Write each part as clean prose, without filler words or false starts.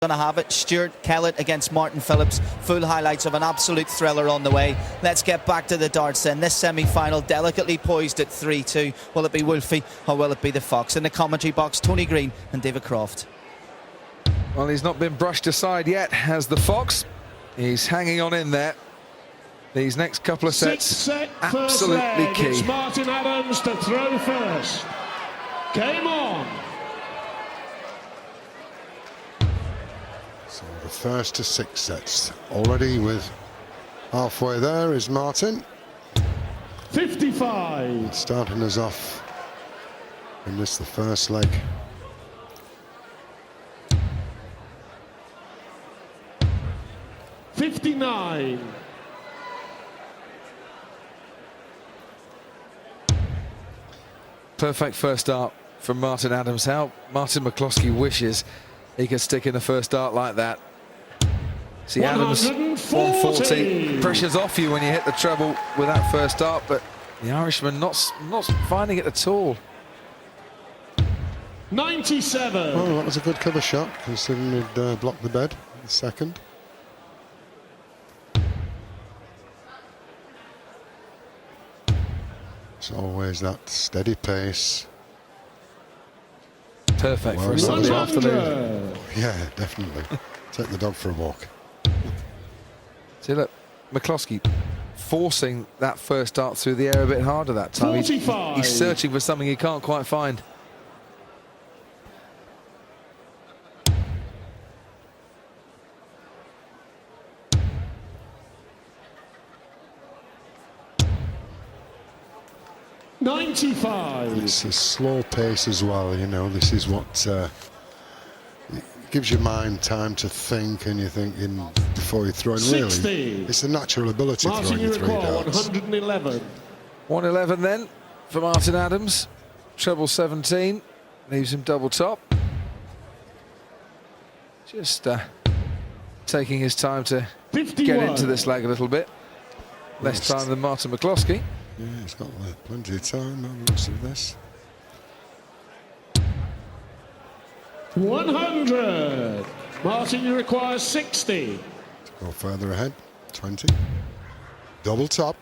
going to have it. Stuart Kellett against Martin Phillips. Full highlights of an absolute thriller on the way. Let's get back to the darts then. This semi-final delicately poised at 3-2. Will it be Wolfie or will it be the Fox? In the commentary box, Tony Green and David Croft. Well, he's not been brushed aside yet, has the Fox. He's hanging on in there. These next couple of sets, absolutely key. It's Martin Adams to throw first. Game on. So the first to 6 sets. Already with halfway there is Martin. 55. Starting us off in this, the first leg. $59. Perfect first start from Martin Adams. How Martin McCloskey wishes he could stick in the first start like that. See Adams 140. Pressure's off you when you hit the treble with that first start, but the Irishman not finding it at all. 97. Oh, that was a good cover shot, considering he'd blocked the bed in the second. It's always that steady pace. Perfect Well, for a Sunday afternoon. Yeah, definitely. Take the dog for a walk. See, look, McCloskey forcing that first start through the air a bit harder that time. He's searching for something he can't quite find. $95. It's a slow pace as well, you know. This is what gives your mind time to think, and you're thinking before you throw in. Really, it's a natural ability throwing your 3 darts. 111. 111 then for Martin Adams. Treble 17 leaves him double top. Just taking his time to 51. get into this leg a little bit. Less time than Martin McCloskey. Yeah, he's got plenty of time on the looks of this. 100. Martin, you require 60. To go further ahead, 20. Double top.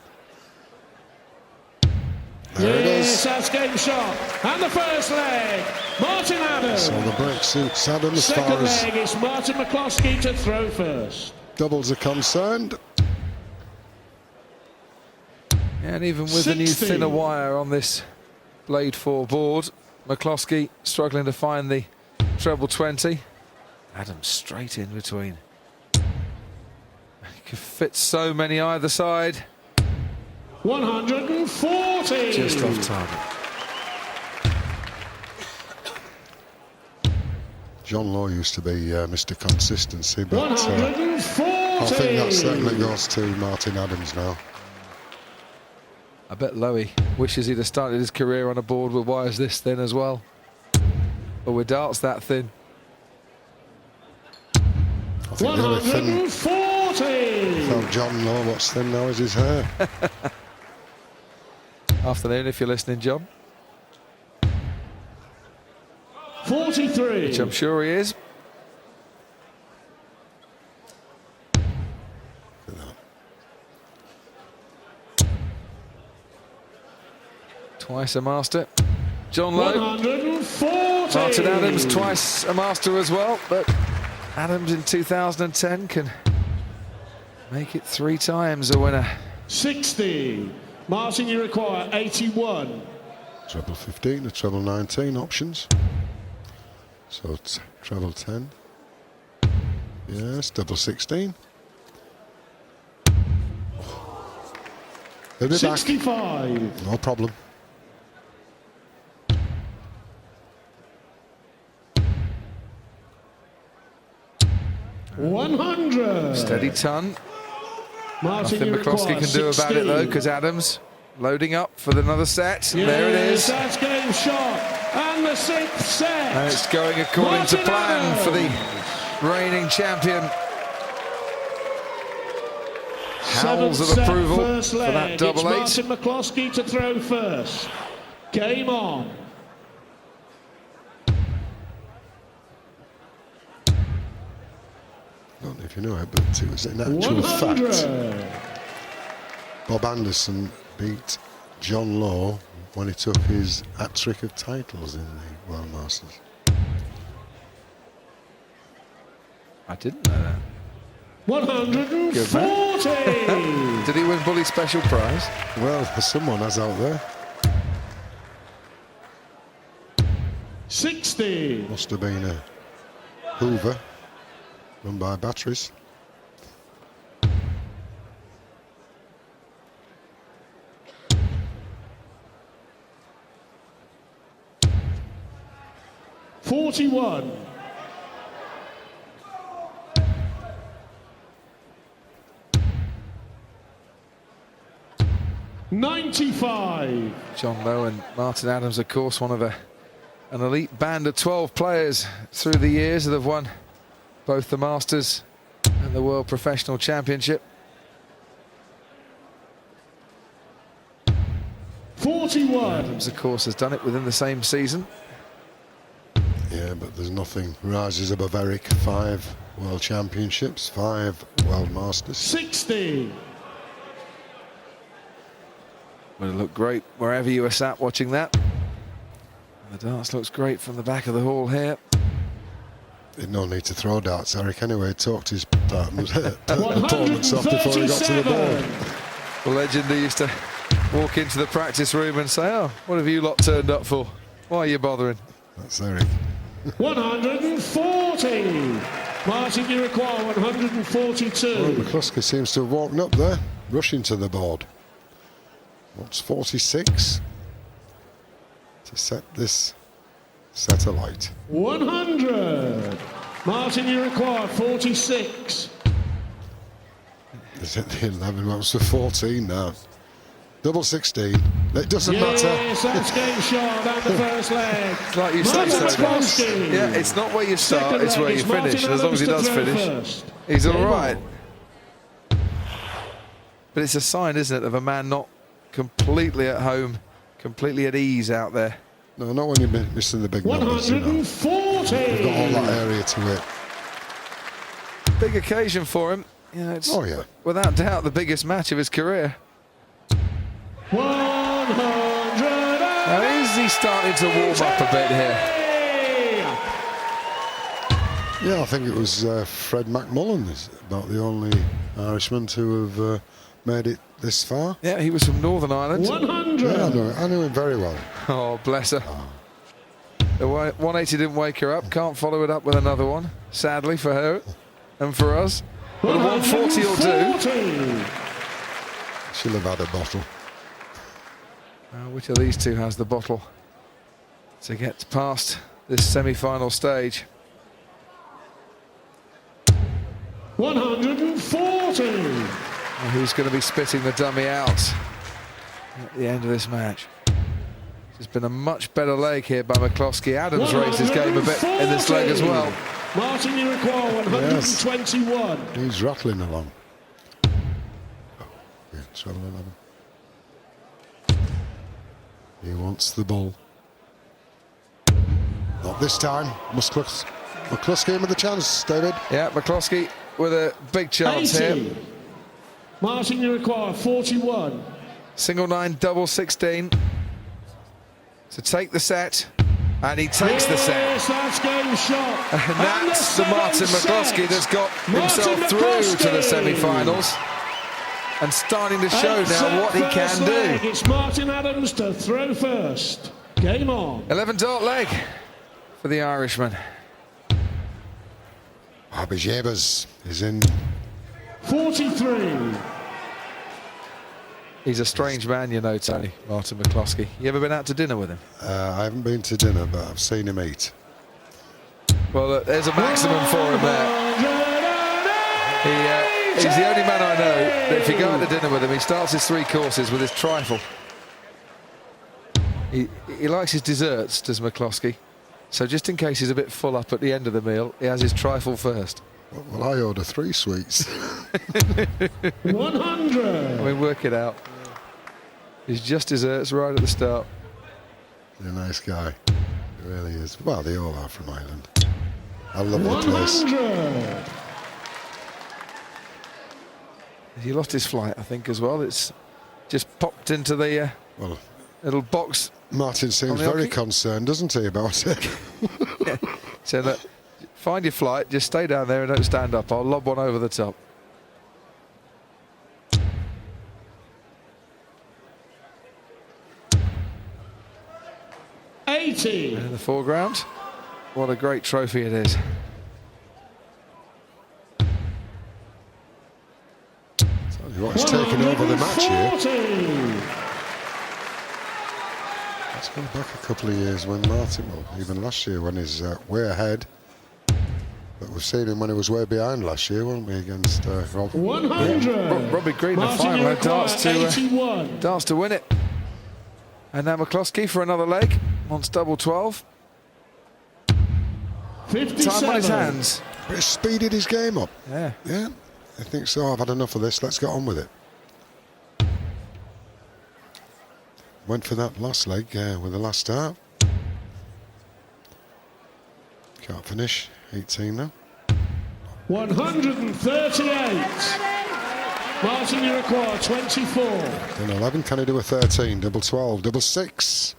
There it is. That's game shot. And the first leg, Martin Adams. So the break suits Adams as far Second as leg is Martin McCloskey to throw first. doubles are concerned. And even with the new thinner wire on this blade 4 board, McCloskey struggling to find the treble 20. Adams straight in between. He could fit so many either side. 140. Just off target. John Law used to be Mr. Consistency, but 140. I think that certainly goes to Martin Adams now. I bet Lowy wishes he'd have started his career on a board with wires this thin as well. But with darts that thin. I think the only thin 140. felt John Law, what's thin now is his hair. Afternoon, if you're listening, John. 43. Which I'm sure he is. Look at that. Twice a master. John Lowe. 140. Martin Adams, twice a master as well. But Adams in 2010 can make it 3 times a winner. 60. Martin, you require 81. Treble 15, a treble 19 options. So it's treble 10. Yes, double 16. He'll be 65. back. No problem. $100. Steady ton. Martin, Nothing you McCloskey require can do about it 60. though, because Adams loading up for another set. And there it is. That's game shot. And the 6th set. And it's going according to Martin plan Adams. for the reigning champion. Howls of approval first for leg. that double 8. It's Martin McCloskey to throw first. Game on. I don't know if you know it, but it was an actual 100. fact. Bob Anderson beat John Law when he took his hat-trick of titles in the World Masters. I didn't know that. 140. Did he win Bully Special Prize? Well, someone has out there. 60. Must have been a Hoover run by batteries. $41. 95. John Lowe and Martin Adams, of course, one of an elite band of 12 players through the years that have won both the Masters and the World Professional Championship. 41. Adams, of course, has done it within the same season. Yeah, but there's nothing rises above Eric. 5 World Championships, 5 World Masters. 60. Would have looked great wherever you were sat watching that. And the darts looks great from the back of the hall here. He'd no need to throw darts, Eric, anyway. He talked his opponents off before he got to the board. The legend who used to walk into the practice room and say, "Oh, what have you lot turned up for? Why are you bothering?" That's Eric. 140. Martin, you require 142. Well, McCloskey seems to have woken up there, rushing to the board. What's 46 to set this satellite? 100. Martin, you require 46. Is it the 11? What's the 14 now? Double 16. It doesn't matter. Yes, that's game shot down the first leg. It's like you say, Martin so McCloskey. yeah, it's not where you start, Second it's where leg you is Martin finish. And as long as he Adams does to throw finish, first. he's all Game right. on. But it's a sign, isn't it, of a man not completely at home, completely at ease out there. No, not when you're missing the big numbers. You know. 140. You've got all that area to it. Big occasion for him. You know, it's Oh, yeah. without doubt the biggest match of his career. 100. Now is he starting to warm up a bit here? Yeah, I think it was Fred McMullen is about the only Irishman to have made it this far. Yeah, he was from Northern Ireland. 100. Yeah, I knew him very well. Oh, bless her. The 180 didn't wake her up. Can't follow it up with another one, sadly for her and for us. But a 140 will do. She'll have had a bottle. Which of these two has the bottle to get past this semi-final stage? 140. Well, who's going to be spitting the dummy out at the end of this match? It's been a much better leg here by McCloskey. Adams raised his game a bit in this leg as well. Martin, you require 121. Yes. He's rattling along. Oh, yeah, travelling along. He wants the ball. Not this time. McCloskey in with the chance, David. Yeah, McCloskey with a big chance 80. here. Martin, you require 41. Single 9, double 16 to take the set, and he takes the set. Yes, that's game shot. And that's the Martin McCloskey that's got himself through to the semi-finals and starting to show now what he can do. It's Martin Adams to throw first. Game on. 11 dart leg for the Irishman. Abijabas is in. 43. He's a strange man, you know, Tony, Martin McCloskey. You ever been out to dinner with him? I haven't been to dinner, but I've seen him eat. Well, there's a maximum for him there. He's the only man I know that if you go out to dinner with him, he starts his 3 courses with his trifle. He likes his desserts, does McCloskey. So just in case he's a bit full up at the end of the meal, he has his trifle first. Well, I order 3 sweets. 100. I mean, work it out. He's just desserts right at the start. He's a nice guy. He really is. Well, they all are from Ireland. I love the place. 100. He lost his flight, I think, as well. It's just popped into the little box. Martin seems very concerned, doesn't he, about it? Yeah. So look, find your flight, just stay down there and don't stand up. I'll lob one over the top. And in the foreground, what a great trophy it is. What's taken over the match here? Let's go back a couple of years when Martin, well, even last year when he's way ahead. But we've seen him when he was way behind last year, weren't we, against Rob? 100. Yeah. Robbie Green, the final had darts to win it. And now McCloskey for another leg, wants double 12. 57. Time on his hands. But he's speeded his game up. Yeah. Yeah. I think so. I've had enough of this. Let's get on with it. Went for that last leg with the last start. Can't finish. 18 now. 138. Martin, you require 24. Then 11. Can he do a 13? Double 12. Double 6.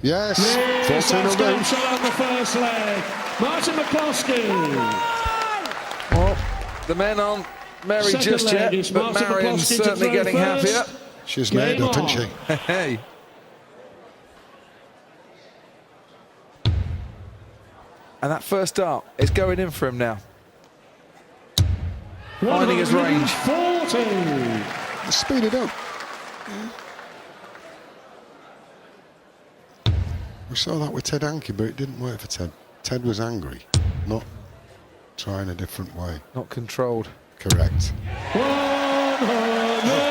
Yes. 14 will do. Shot on the first leg. Martin McCloskey. Well, the men aren't merry Second just leg yet, is but Martin Marion's McCloskey to certainly throw getting first. happier. She's Game made up, on. isn't she? Hey. And that first dart is going in for him now. Finding his range. 140. Speed it up. We saw that with Ted Hankey, but it didn't work for Ted. Ted was angry, not trying a different way. Not controlled. Correct. 180.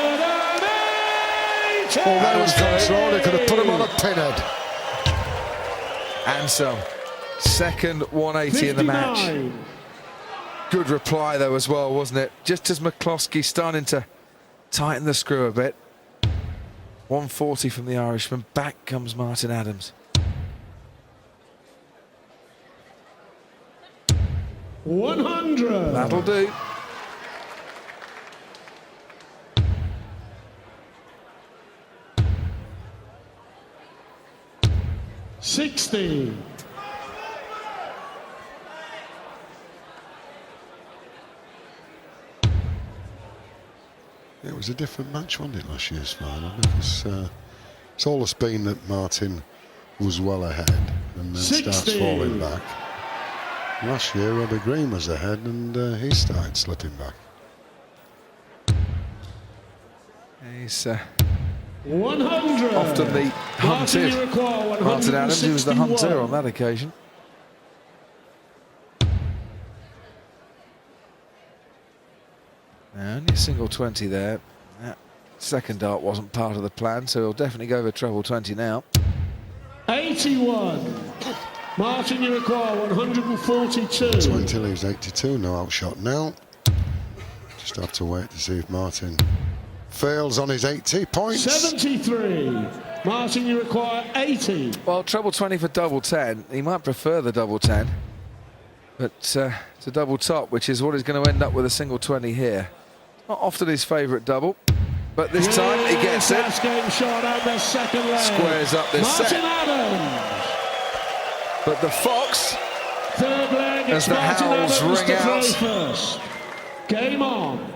Oh, that was controlled. He could have put him on a pinhead. And some. Second 180 in the match. 59. Good reply though as well, wasn't it? Just as McCloskey starting to tighten the screw a bit. 140 from the Irishman. Back comes Martin Adams. 100. That'll do. $60. It was a different match, wasn't it, last year's final? Because it's always been that Martin was well ahead and then 60. starts falling back. Last year, Robbie Green was ahead and he started slipping back. He's 100. often the hunted Martin Adams. He was the hunter on that occasion. Now, only a single 20 there. That second dart wasn't part of the plan, so he'll definitely go for treble 20 now. 81. Martin, you require 142. 20 leaves 82, no outshot now. Just have to wait to see if Martin fails on his 80 points. 73. Martin, you require 80. Well, treble 20 for double 10. He might prefer the double 10, but it's a double top, which is what he's going to end up with a single 20 here. Not often his favourite double, but this time he gets it. Game shot on the second leg. Squares up this Martin set. Adams. But the Fox, Third leg, as it's the Martin howls Adams ring to throw out, first. Game on.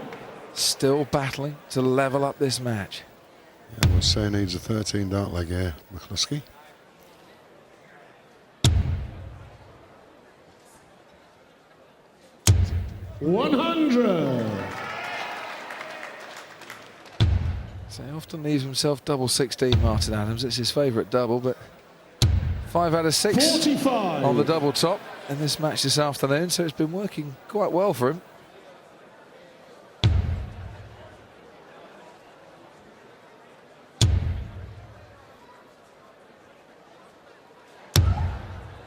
still battling to level up this match. I would say needs a 13 dart leg here, McCloskey. $100. So he often leaves himself double 16, Martin Adams. It's his favourite double, but 5 out of 6 45. on the double top in this match this afternoon, so it's been working quite well for him.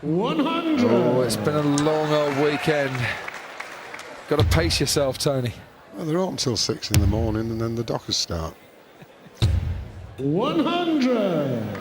$100. Oh, it's been a long old weekend. Got to pace yourself, Tony. Well, they're open till 6 in the morning and then the dockers start. 100.